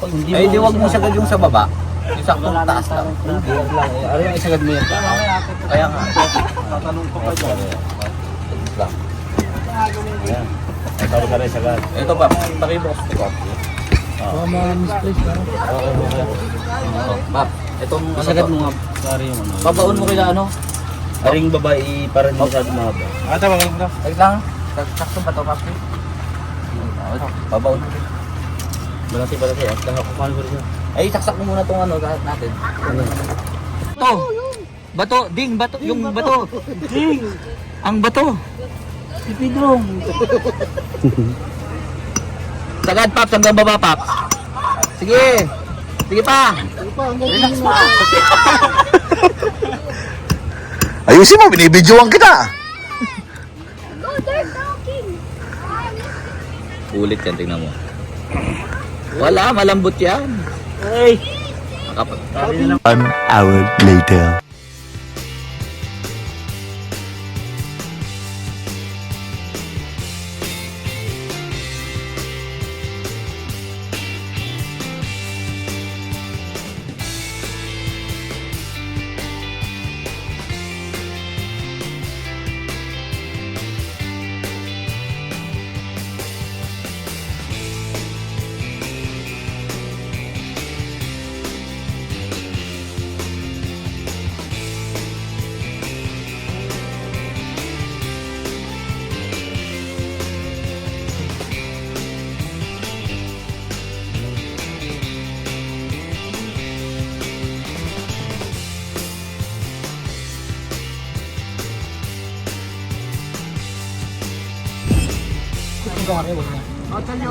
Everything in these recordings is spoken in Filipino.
Ay, di wag mo sagad yung sa baba. Yung saktong taas lang. Hindi, wag lang. Ano yung isagad mo yung taas? Kaya nga. Tatanong ko pa dyan. Lang. Ayan. Tawag ka rin sagad. Ito pa, pakibox ito. Pap, itong Sagad mo nga. Sorry yung ano. babaon mo kila ano? Aring babae para hindi masyado mahaba. Tama ka lang. Ay lang. Saktong pa to, Pap. Ito, babaon mo. Balati. At nakakupahan ko rin siya. Ay, saksak mo muna itong ano natin. Bato! Bato! Ding! Bato! Yung bato! Ding! Ang bato! Pipidong. Sagad, Paps! Hanggang baba, Paps! Sige! Sige pa! Relax pa! Ayusin mo, binibidyoan kita. Oh, they're talking. Ulit yan, tingnan mo. Wala, malambot yan. Ay. Makapat. 1 hour later.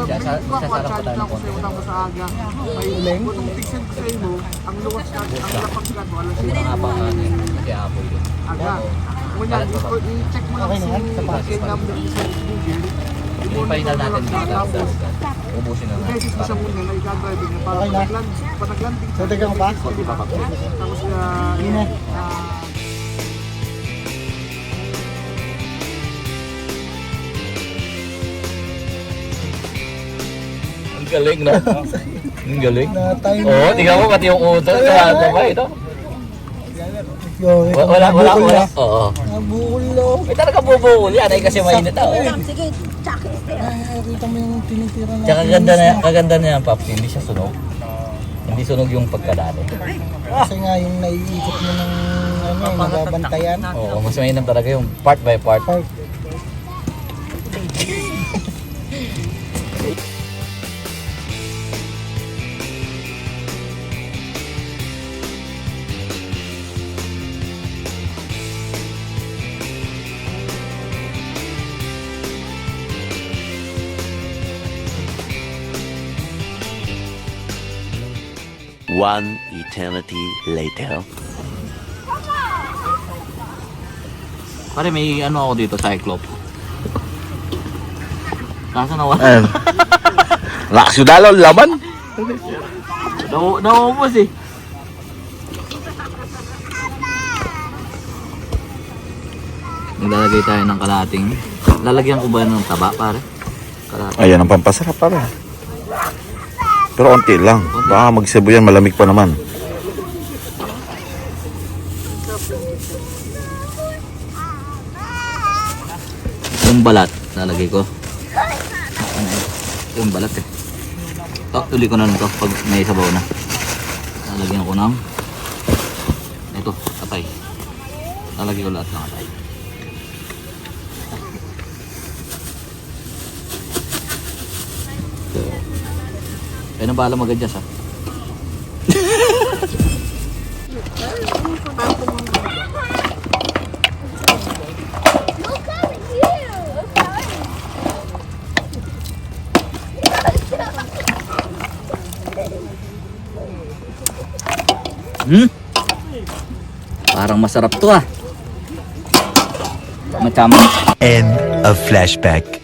Sasarap ko tayo ng konti. Hindi na nga pa nga kasi apoy yun. I-check mo lang si number sa Google. Yung final natin dito. Ubusin na natin. Beses mo siya muna na i-drive niya para pag nag-landing. So, taga mo ba? Tapos Ang galing na. Ang galing. Na-time. Oo, tingnan mo pati yung utot. Kaya ba ito? Yo, Wala. Oo. Nabulo. May talaga bubukol yan. Ay kasi mainit ako. sige, check it there. Ay, kita mo yung tinitira na. Tsaka kaganda na yan, Paps. Hindi siya sunog. Hindi sunog yung pagkadali. Kasi nga yung naiikot mo ng ano, nagabantayan. Oo, mas mainam talaga yung part by part. Part. One eternity later. Pare, may ano ako dito, Cyclops. Kaso nawala. Ayan. Lakas yun dalaw, laban. Nauubos eh. Naglalagay tayo ng kalating. Lalagyan ko ba ng taba, pare? Kalating. Ayan ang pampasarap pala. Pero onti lang. Baka magsibo yan, malamig pa naman. Yung balat, lalagay ko. Yung balat eh. Uli ko na lang to pag may sabaw na. Lalagyan ko ng ito, atay. Lalagyan ko lahat ng atay. Kaya nang bahala mag-adjust ha. Look at you. Parang masarap to ah. Machama. End of flashback.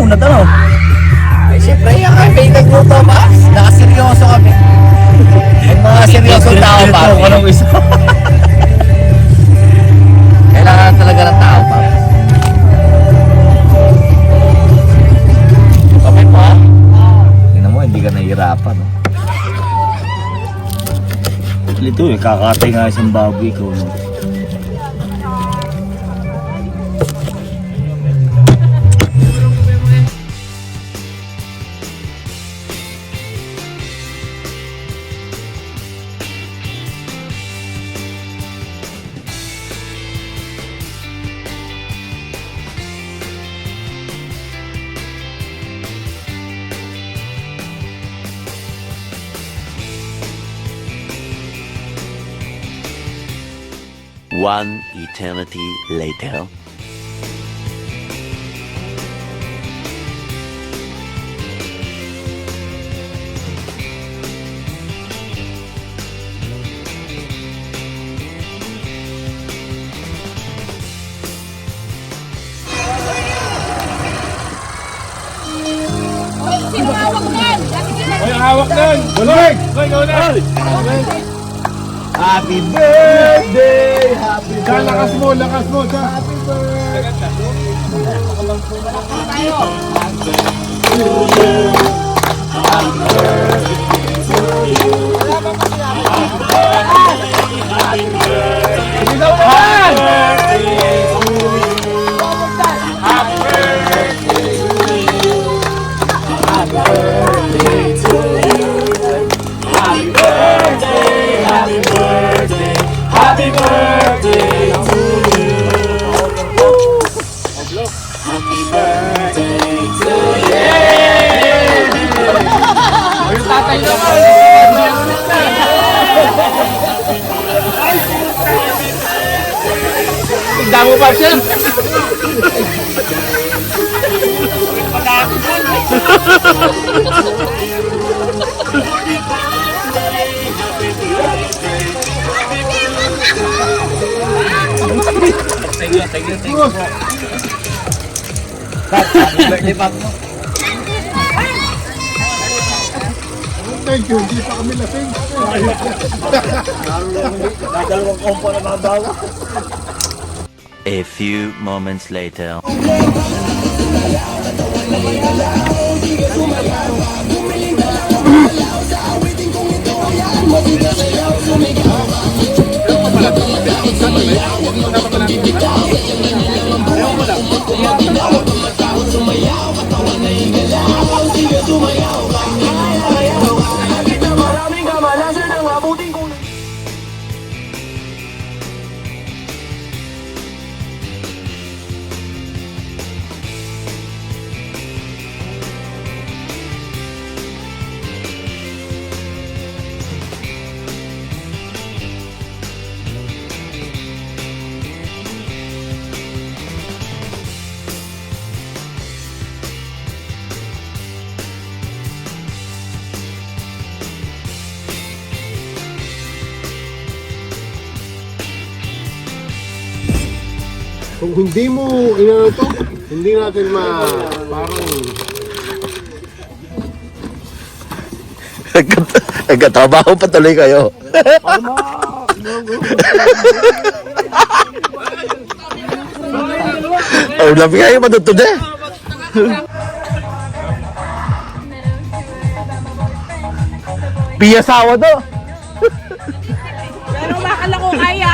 bunad ano? Ay, siyempre yan kami, may nagluto ba? Nakaseryoso kami. Yung mga seryosong tao pa. Anong isa? Kailangan talaga ng tao pa. Okay pa? Tingnan mo, hindi ka nahihirapan. No? Ito eh, kakatay nga isang baboy ko. No? One eternity later. Sino hawak yan? Hawak nun! Buloy! Happy birthday! Happy Lakas mo! Lakas mo! Damo pa siya. Thank you. Thank you, hindi pa kami lasing. Dalawang kompo na mga bawa. A few moments later. Kung hindi mo inano to, hindi natin parang Nagkatrabaho pa tuloy kayo. Oh, labi kayo matutod eh. Piyasawa to. Pero makala ko kaya.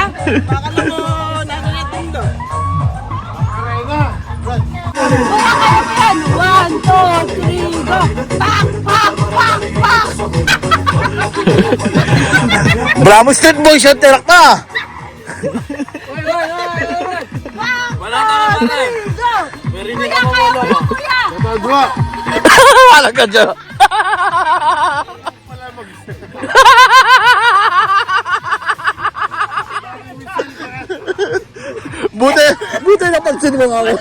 Makala ko nakulitin do. Yan! 1, 2, 3, go! Pak! Pak! Pak! Pak! Bravo Street Boy siya tirak na. Wala ka naman! Go! Kuya, kaya mo, kuya! magwa. Wala ka dyan. Buti napansin mo nga ako.